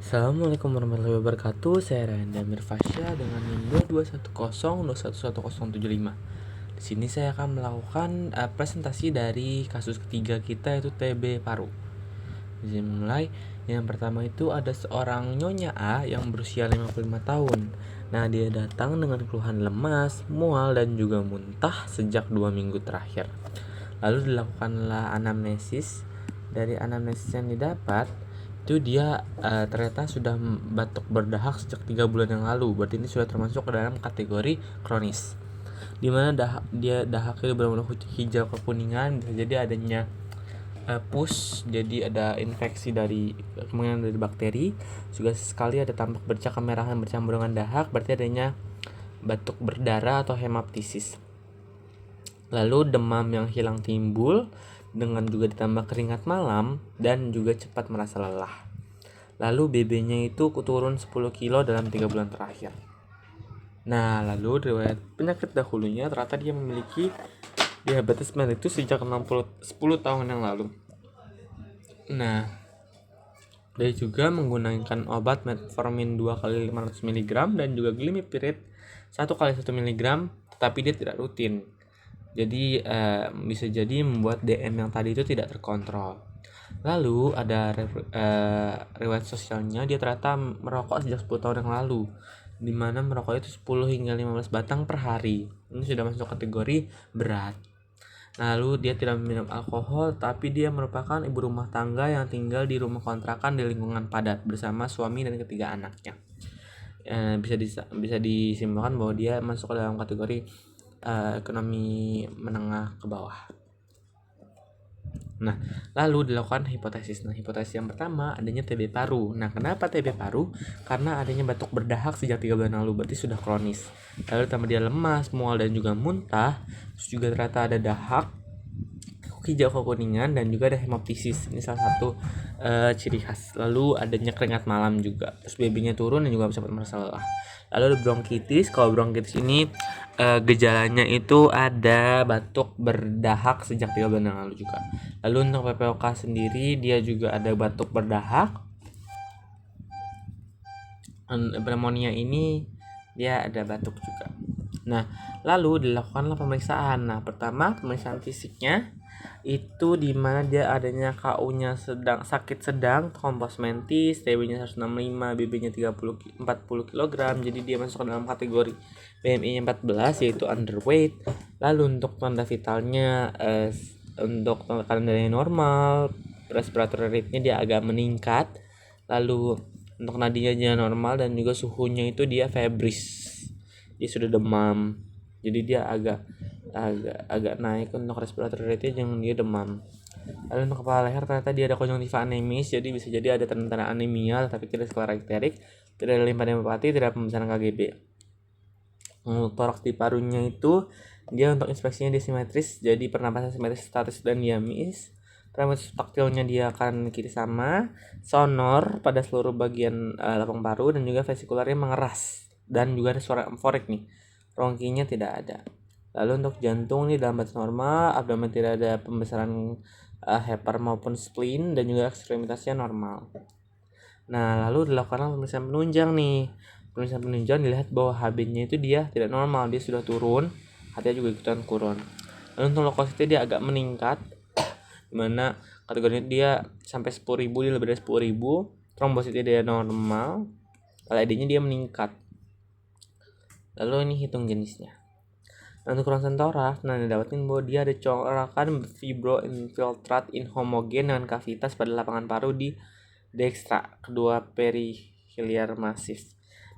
Assalamualaikum warahmatullahi wabarakatuh. Saya Randa Mirfasya dengan NIM 210211075. Di sini saya akan melakukan presentasi dari kasus ketiga kita, yaitu TB paru. Di sini mulai. Yang pertama itu ada seorang Nyonya A yang berusia 55 tahun. Nah, dia datang dengan keluhan lemas, mual, dan juga muntah sejak 2 minggu terakhir. Lalu dilakukanlah anamnesis. Dari anamnesis yang didapat, itu dia ternyata sudah batuk berdahak sejak 3 bulan yang lalu. Berarti ini sudah termasuk ke dalam kategori kronis, dimana dia dahaknya berwarna hijau kekuningan. Bisa jadi adanya pus, jadi ada infeksi dari kemungkinan dari bakteri. Juga sekali ada tampak bercak kemerahan bercampur dengan dahak, berarti adanya batuk berdarah atau hemoptisis. Lalu demam yang hilang timbul dengan juga ditambah keringat malam dan juga cepat merasa lelah. Lalu BB-nya itu turun 10 kilo dalam 3 bulan terakhir. Nah, lalu riwayat penyakit dahulunya ternyata dia memiliki diabetes mellitus sejak 10 tahun yang lalu. Nah, dia juga menggunakan obat metformin 2 kali 500 mg dan juga glimepiride 1 kali 1 mg, tetapi dia tidak rutin. Jadi bisa jadi membuat DM yang tadi itu tidak terkontrol. Lalu ada riwayat sosialnya, dia ternyata merokok sejak 10 tahun yang lalu, di mana merokok itu 10 hingga 15 batang per hari. Ini sudah masuk kategori berat. Lalu dia tidak minum alkohol, tapi dia merupakan ibu rumah tangga yang tinggal di rumah kontrakan di lingkungan padat bersama suami dan ketiga anaknya. Bisa disimpulkan bahwa dia masuk ke dalam kategori ekonomi menengah ke bawah. Nah, lalu dilakukan hipotesis. Nah, hipotesis yang pertama adanya TB paru. Nah, kenapa TB paru? Karena adanya batuk berdahak sejak 3 bulan lalu, berarti sudah kronis. Lalu tambah dia lemas, mual, dan juga muntah. Terus juga ternyata ada dahak, hijau kekuningan, dan juga ada hemoptisis. Ini salah satu ciri khas. Lalu adanya keringat malam juga. Terus BB-nya turun dan juga sempat merasa lelah. Lalu ada bronkitis. Kalau bronkitis ini gejalanya itu ada batuk berdahak sejak 3 bulan yang lalu juga. Lalu untuk PPOK sendiri, dia juga ada batuk berdahak. Pneumonia ini dia ada batuk juga. Nah, lalu dilakukanlah pemeriksaan. Nah, pertama pemeriksaan fisiknya itu di mana dia adanya KU-nya sakit sedang, kompos mentis, TB-nya 165, BB-nya 40 kg. Jadi dia masuk ke dalam kategori BMI-nya 14, yaitu underweight. Lalu untuk tanda vitalnya untuk tekanan darahnya normal, respiratory rate-nya dia agak meningkat. Lalu untuk nadinya normal dan juga suhunya itu dia febris. Dia sudah demam. Jadi dia agak naik untuk respiratory rate-nya, jangan dia demam. Lalu untuk kepala leher ternyata dia ada konjungtiva anemis, jadi bisa jadi ada tanda-tanda anemia tapi tidak sklerotikterik, tidak ada limfadenopati, tidak pembesaran KGB. Toraks di parunya itu dia untuk inspeksinya dia simetris, jadi pernapasan simetris, statis, dan diamis. Parameter taktilnya dia akan kiri sama, sonor pada seluruh bagian lapang paru, dan juga vesikularnya mengeras, dan juga ada suara emforik nih. Ronkinya tidak ada. Lalu untuk jantung nih dalam batas normal, abdomen tidak ada pembesaran hepar maupun spleen, dan juga ekstremitasnya normal. Nah, lalu dilakukan pemeriksaan penunjang nih. Pemeriksaan penunjang dilihat bahwa HB-nya itu dia tidak normal, dia sudah turun, hatinya juga ikutan turun. Lalu untuk leukositnya dia agak meningkat, dimana kategorinya dia sampai 10.000, dia lebih dari 10.000. Trombositnya dia normal, LAD-nya dia meningkat. Lalu ini hitung jenisnya. Nah, untuk ronsen toraks, didapatin bahwa dia ada corakan fibroinfiltrat inhomogen dengan kavitas pada lapangan paru di dextra kedua perihiliar masif.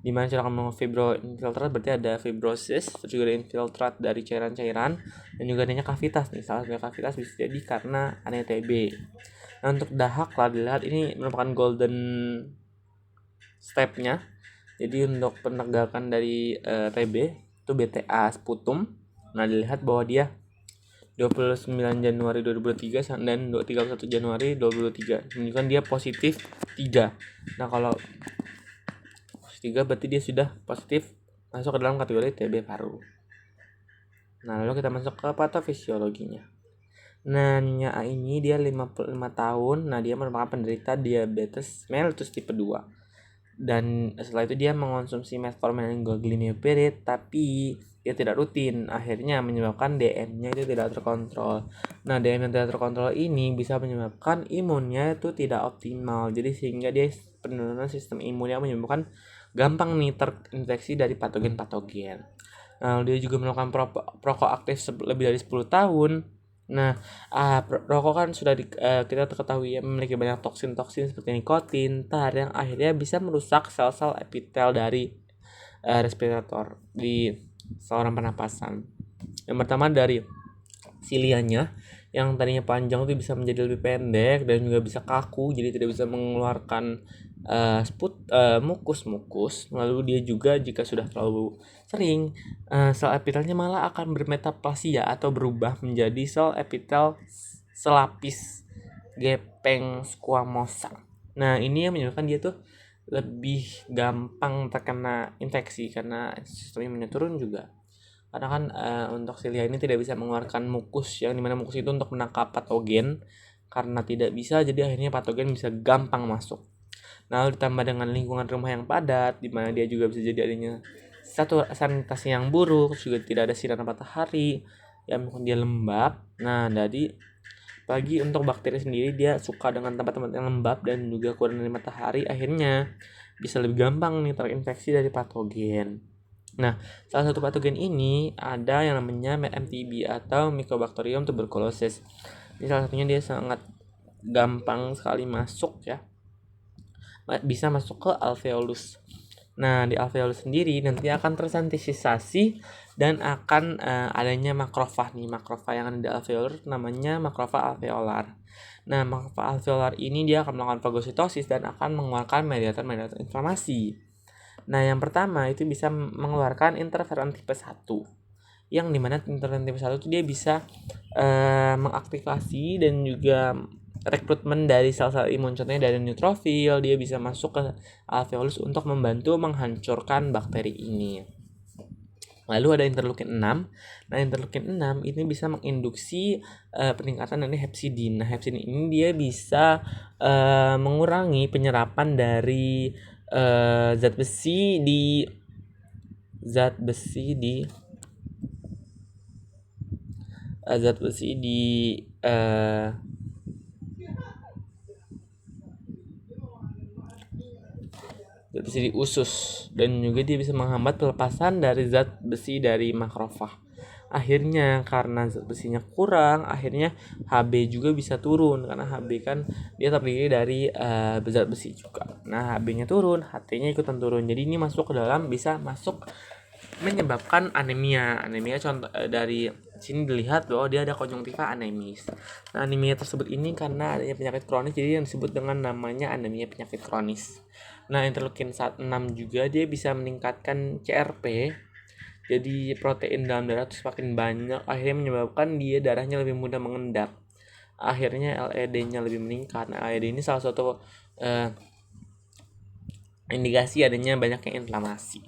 Di mana corakan fibroinfiltrat berarti ada fibrosis, terus juga ada infiltrat dari cairan-cairan, dan juga adanya kavitas nih. Salah satu kavitas bisa jadi karena adanya TB. Nah, untuk dahak lah dilihat ini merupakan golden step-nya. Jadi untuk penegakan dari TB itu BTA sputum. Nah, dilihat bahwa dia 29 Januari 2023 dan 31 Januari 2023 menunjukkan dia positif 3. Nah, kalau positif 3 berarti dia sudah positif masuk ke dalam kategori TB paru. Nah, lalu kita masuk ke patofisiologinya. Nah, Nya A ini dia 55 tahun. Nah, dia merupakan penderita diabetes mellitus tipe 2. dan setelah itu dia mengonsumsi metformin dan glimepiride tapi dia tidak rutin, akhirnya menyebabkan DM-nya itu tidak terkontrol. Nah, DM yang tidak terkontrol ini bisa menyebabkan imunnya itu tidak optimal, jadi sehingga dia penurunan sistem imunnya menyebabkan gampang nih terinfeksi dari patogen-patogen. Nah, dia juga melakukan perokok aktif lebih dari 10 tahun. Nah, rokok kan sudah kita ketahui ya memiliki banyak toksin-toksin seperti nikotin, tar yang akhirnya bisa merusak sel-sel epitel dari respirator di saluran pernapasan. Yang pertama dari silianya yang tadinya panjang itu bisa menjadi lebih pendek dan juga bisa kaku, jadi tidak bisa mengeluarkan mukus. Lalu dia juga jika sudah terlalu sering, sel epitelnya malah akan bermetaplasia atau berubah menjadi sel epitel selapis gepeng squamosa. Nah, ini yang menyebabkan dia tuh lebih gampang terkena infeksi karena sistem imunnya turun juga. Karena kan untuk silia ini tidak bisa mengeluarkan mukus, yang dimana mukus itu untuk menangkap patogen. Karena tidak bisa, jadi akhirnya patogen bisa gampang masuk. Nah, lalu ditambah dengan lingkungan rumah yang padat, dimana dia juga bisa jadi adanya satu sanitasi yang buruk, juga tidak ada sinar matahari, yang membuat dia lembab. Nah, jadi bagi untuk bakteri sendiri dia suka dengan tempat-tempat yang lembab dan juga kurang dari matahari, akhirnya bisa lebih gampang nih terinfeksi dari patogen. Nah, salah satu patogen ini ada yang namanya MTB atau Mycobacterium tuberculosis. Ini salah satunya dia sangat gampang sekali masuk ya. Bisa masuk ke alveolus. Nah, di alveolus sendiri nanti akan tersintetisasi dan akan adanya makrofag nih. Makrofag yang ada di alveolus namanya makrofag alveolar. Nah, makrofag alveolar ini dia akan melakukan fagositosis dan akan mengeluarkan mediator-mediator inflamasi. Nah, yang pertama itu bisa mengeluarkan interferon tipe 1. Yang dimana interferon tipe 1 itu dia bisa mengaktifasi dan juga rekrutmen dari sel-sel imun, contohnya dari neutrofil, dia bisa masuk ke alveolus untuk membantu menghancurkan bakteri ini. Lalu ada interleukin 6. Nah, interleukin 6 ini bisa menginduksi peningkatan dari hepsidin. Nah, hepsidin ini dia bisa mengurangi penyerapan dari zat besi di zat besi di usus, dan juga dia bisa menghambat pelepasan dari zat besi dari makrofag. Akhirnya karena zat besinya kurang, akhirnya HB juga bisa turun karena HB kan dia terdiri dari zat besi juga. Nah, HB-nya turun, HT-nya ikutan turun. Jadi ini masuk ke dalam, bisa masuk menyebabkan anemia. Anemia contoh dari sini dilihat bahwa dia ada konjungtiva anemis. Nah, anemia tersebut ini karena adanya penyakit kronis, jadi yang disebut dengan namanya anemia penyakit kronis. Nah, interleukin 6 juga dia bisa meningkatkan CRP. Jadi protein dalam darah itu semakin banyak, akhirnya menyebabkan dia darahnya lebih mudah mengendap. Akhirnya LED-nya lebih meningkat. Nah, LED ini salah satu indikasi adanya banyaknya inflamasi.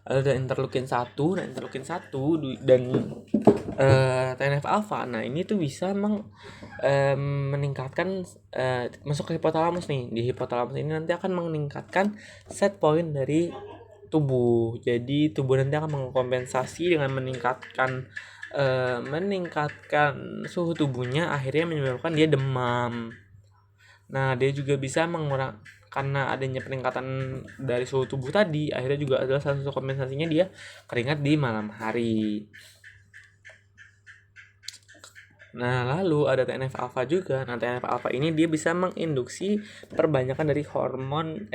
Lalu ada interleukin 1. Nah, interleukin 1 dan TNF alpha. Nah, ini tuh bisa meningkatkan masuk ke hipotalamus nih. Di hipotalamus ini nanti akan meningkatkan set point dari tubuh. Jadi tubuh nanti akan mengkompensasi dengan meningkatkan suhu tubuhnya, akhirnya menyebabkan dia demam. Nah, dia juga bisa karena adanya peningkatan dari suhu tubuh tadi, akhirnya juga adalah salah satu kompensasinya dia keringat di malam hari. Nah, lalu ada TNF alpha juga. Nah, TNF alpha ini dia bisa menginduksi perbanyakan dari hormon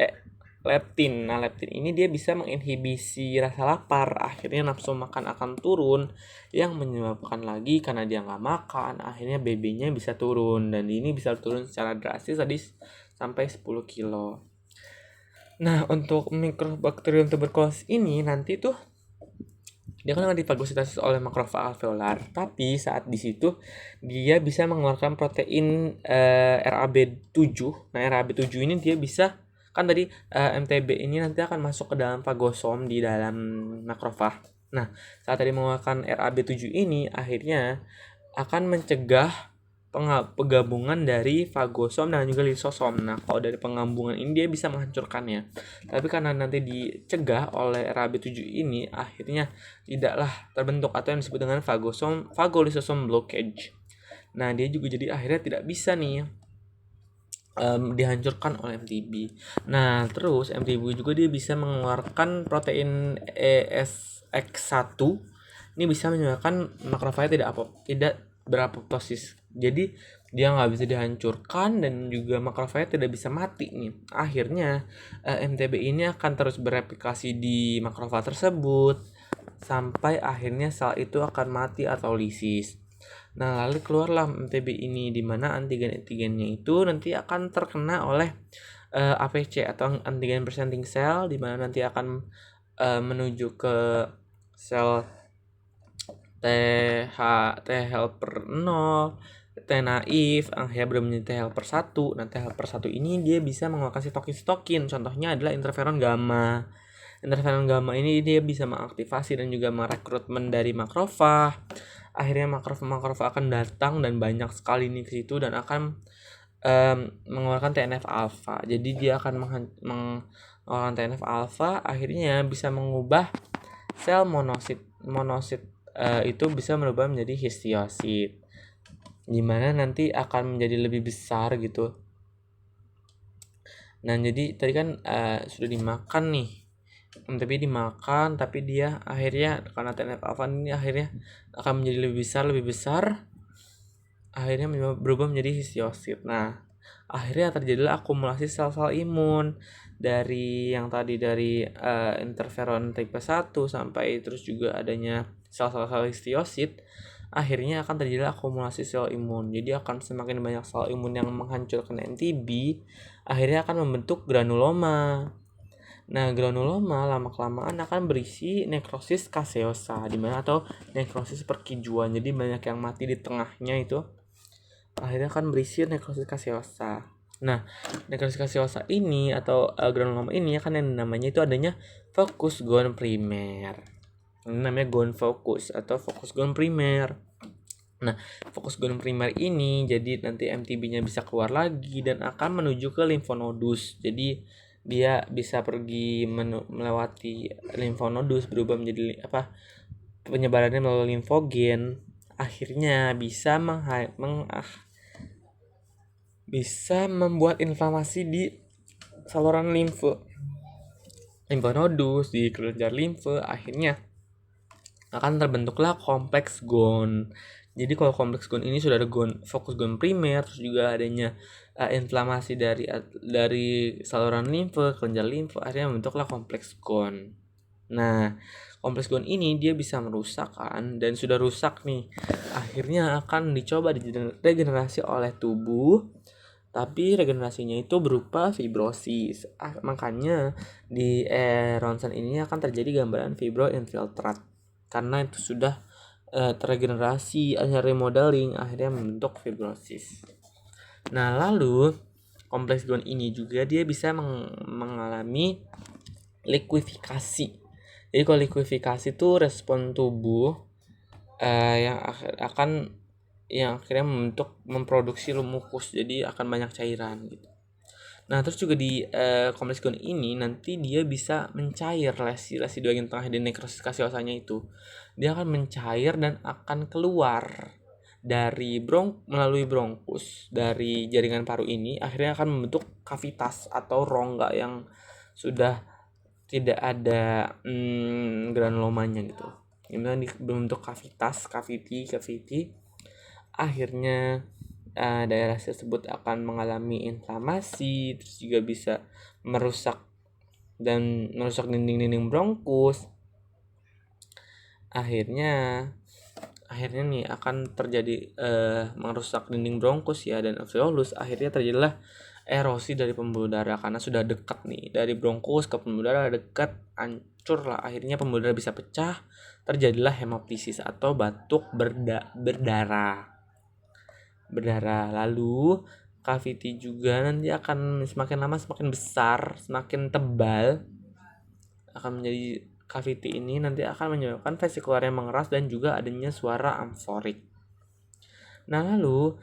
leptin. Nah, leptin ini dia bisa menginhibisi rasa lapar, akhirnya nafsu makan akan turun, yang menyebabkan lagi karena dia nggak makan, akhirnya BB-nya bisa turun, dan ini bisa turun secara drastis tadi sampai 10 kilo. Nah, untuk Mycobacterium tuberculosis ini nanti tuh dia kan difagositosis oleh makrofag alveolar, tapi saat di situ dia bisa mengeluarkan protein RAB7. Nah, RAB7 ini dia bisa kan tadi MTB ini nanti akan masuk ke dalam fagosom di dalam makrofag. Nah, saat tadi mengeluarkan RAB7 ini akhirnya akan mencegah penggabungan dari fagosom dan juga lisosom. Nah, kalau dari penggabungan ini dia bisa menghancurkannya. Tapi karena nanti dicegah oleh RAB7 ini, akhirnya tidaklah terbentuk atau yang disebut dengan phagolisosom blockage. Nah, dia juga jadi akhirnya tidak bisa nih dihancurkan oleh MTB. Nah, terus MTB juga dia bisa mengeluarkan protein ESX1. Ini bisa menyebabkan makrofaga tidak berapoptosis. Jadi dia nggak bisa dihancurkan dan juga makrofaga tidak bisa mati nih. Akhirnya MTB ini akan terus bereplikasi di makrofaga tersebut sampai akhirnya sel itu akan mati atau lisis. Nah, lalu keluarlah MTB ini di mana antigen-antigennya itu nanti akan terkena oleh APC atau antigen presenting cell, di mana nanti akan menuju ke sel T helper 0, T naif, akhirnya belum menjadi T helper 1. Nah, T helper 1 ini dia bisa mengeluarkan sitokin. Contohnya adalah interferon gamma. Interferon gamma ini dia bisa mengaktifasi dan juga merekrutmen dari makrofag. Akhirnya makrofag akan datang dan banyak sekali nih ke situ dan akan mengeluarkan TNF alpha. Jadi dia akan mengeluarkan TNF alpha, akhirnya bisa mengubah sel monosit itu bisa berubah menjadi histiosit, dimana nanti akan menjadi lebih besar gitu. Nah, jadi tadi kan sudah dimakan nih, tapi dimakan, tapi dia akhirnya karena TNF alpha ini akhirnya akan menjadi lebih besar, akhirnya berubah menjadi histiosit. Nah, akhirnya terjadilah akumulasi sel-sel imun dari yang tadi dari interferon tipe 1 sampai terus juga adanya sel-sel histiosit. Akhirnya akan terjadi akumulasi sel imun. Jadi akan semakin banyak sel imun yang menghancurkan NTB, akhirnya akan membentuk granuloma. Nah, granuloma lama-kelamaan akan berisi nekrosis caseosa, dimana atau nekrosis perkijuan. Jadi banyak yang mati di tengahnya itu akhirnya akan berisi nekrosis caseosa. Nah, nekrosis caseosa ini atau granuloma ini akan yang namanya itu adanya fokus gone primer. Ini namanya gone focus atau fokus gone primer. Nah, fokus gone primer ini jadi nanti MTB-nya bisa keluar lagi dan akan menuju ke limfonodus. Jadi dia bisa pergi melewati limfonodus, berubah menjadi penyebarannya melalui limfogen, akhirnya bisa bisa membuat inflamasi di saluran limfonodus, di kelenjar limfe, akhirnya akan terbentuklah kompleks gone. Jadi kalau kompleks gone ini sudah ada fokus gone primer, terus juga adanya inflamasi dari saluran limfe, kelenjar limfe, akhirnya membentuklah kompleks gone. Nah, kompleks gone ini dia bisa merusak kan, dan sudah rusak nih, akhirnya akan dicoba regenerasi oleh tubuh, tapi regenerasinya itu berupa fibrosis. Makanya di ronsen ini akan terjadi gambaran fibroinfiltrat karena itu sudah terregenerasi, akhirnya remodeling, akhirnya membentuk fibrosis. Nah, lalu kompleks gone ini juga dia bisa mengalami likuifikasi. Jadi kalau likuifikasi itu respon tubuh yang akhirnya memproduksi mukus, jadi akan banyak cairan gitu. Nah, terus juga di kompleks gone ini nanti dia bisa mencair, lesi di bagian tengah di nekrosis caseosanya itu. Dia akan mencair dan akan keluar dari melalui bronkus dari jaringan paru ini, akhirnya akan membentuk kavitas atau rongga yang sudah tidak ada granulomanya gitu. Ini bentuk cavity. Akhirnya daerah tersebut akan mengalami inflamasi, terus juga bisa merusak dinding-dinding bronkus. Akhirnya nih akan terjadi merusak dinding bronkus ya dan alveolus. Akhirnya terjadilah erosi dari pembuluh darah karena sudah dekat nih, dari bronkus ke pembuluh darah dekat, hancur lah, akhirnya pembuluh darah bisa pecah, terjadilah hemoptisis atau batuk berdarah. Lalu cavity juga nanti akan semakin lama semakin besar, semakin tebal, akan menjadi cavity ini nanti akan menyebabkan vesikular yang mengeras dan juga adanya suara amforik. Nah, lalu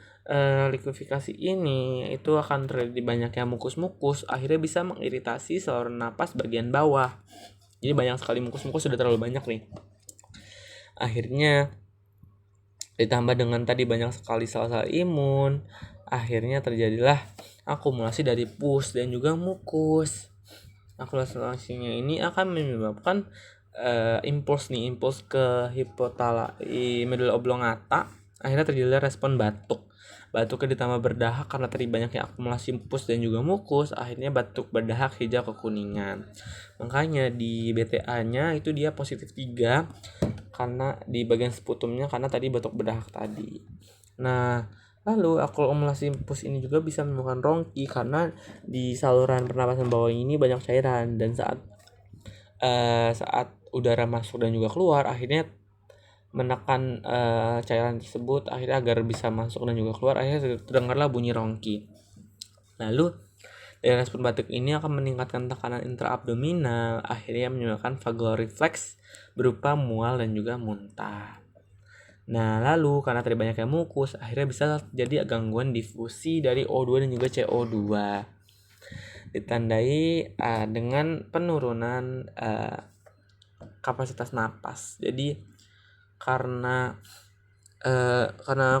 likuifikasi ini itu akan terjadi banyaknya mukus-mukus, akhirnya bisa mengiritasi saluran napas bagian bawah. Jadi banyak sekali mukus-mukus, sudah terlalu banyak nih. Akhirnya ditambah dengan tadi banyak sekali sel-sel imun, akhirnya terjadilah akumulasi dari pus dan juga mukus. Akumulasinya ini akan menyebabkan impuls ke medulla oblongata. Akhirnya terjadi respon batuk. Batuknya ditambah berdahak karena tadi banyaknya akumulasi pus dan juga mukus, akhirnya batuk berdahak hijau kekuningan. Makanya di BTA-nya itu dia positif 3 karena di bagian sputumnya, karena tadi batuk berdahak tadi. Nah, lalu akumulasi pus ini juga bisa menimbulkan rongki karena di saluran pernapasan bawah ini banyak cairan, dan saat udara masuk dan juga keluar, akhirnya menekan cairan tersebut akhirnya agar bisa masuk dan juga keluar, akhirnya terdengarlah bunyi rongki. Lalu dari respon batuk ini akan meningkatkan tekanan intraabdominal, akhirnya menyebabkan vagal reflex berupa mual dan juga muntah. Nah, lalu karena tadi banyaknya mukus, akhirnya bisa jadi gangguan difusi dari O2 dan juga CO2. Ditandai dengan penurunan kapasitas napas. Jadi karena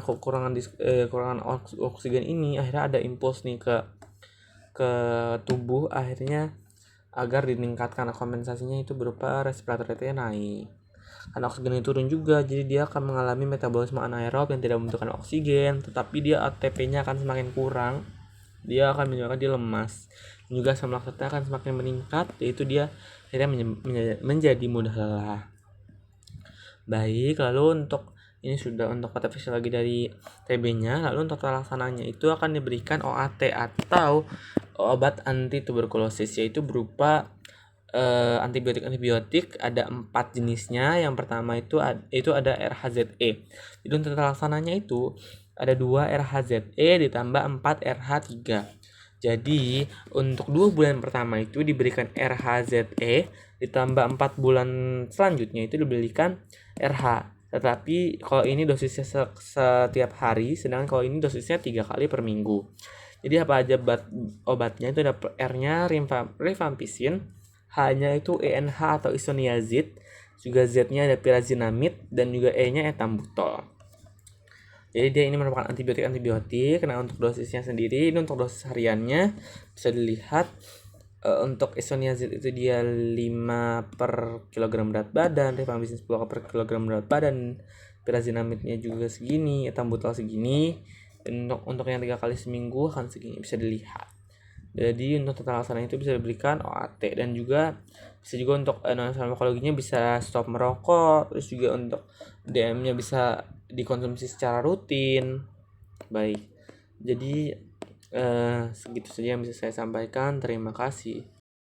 kekurangan oksigen ini, akhirnya ada impuls nih ke tubuh, akhirnya agar ditingkatkan kompensasinya itu berupa respiratory rate-nya naik. Karena oksigen turun juga, jadi dia akan mengalami metabolisme anaerob yang tidak membutuhkan oksigen, tetapi dia ATP-nya akan semakin kurang. Dia akan menyebabkan dia lemas. Dan juga asam laktatnya akan semakin meningkat, yaitu dia akhirnya menjadi mudah lelah. Baik, lalu untuk ini sudah untuk patofisiologi dari TB-nya. Lalu untuk pelaksananya itu akan diberikan OAT atau obat anti tuberkulosis, yaitu berupa antibiotik ada 4 jenisnya. Yang pertama itu ada RHZE. Jadi untuk pelaksananya itu ada 2 RHZE ditambah 4 RH3. Jadi untuk 2 bulan pertama itu diberikan RHZE, ditambah 4 bulan selanjutnya itu diberikan RH. Tetapi kalau ini dosisnya setiap hari, sedangkan kalau ini dosisnya 3 kali per minggu. Jadi apa aja obatnya itu ada R-nya rifampicin, H-nya itu ENH atau isoniazid, juga Z-nya ada pyrazinamide, dan juga E-nya etambutol. Jadi dia ini merupakan antibiotik. Nah, untuk dosisnya sendiri, ini untuk dosis hariannya bisa dilihat untuk isoniazid itu dia 5 per kilogram berat badan, rifampicin 10 per kilogram berat badan, pyrazinamide-nya juga segini, etambutol segini, dan untuk yang 3 kali seminggu akan segini, bisa dilihat. Jadi untuk total laksana itu bisa diberikan OAT, dan juga bisa juga untuk non farmakologinya bisa stop merokok, terus juga untuk DM-nya bisa dikonsumsi secara rutin. Baik, jadi segitu saja yang bisa saya sampaikan. Terima kasih.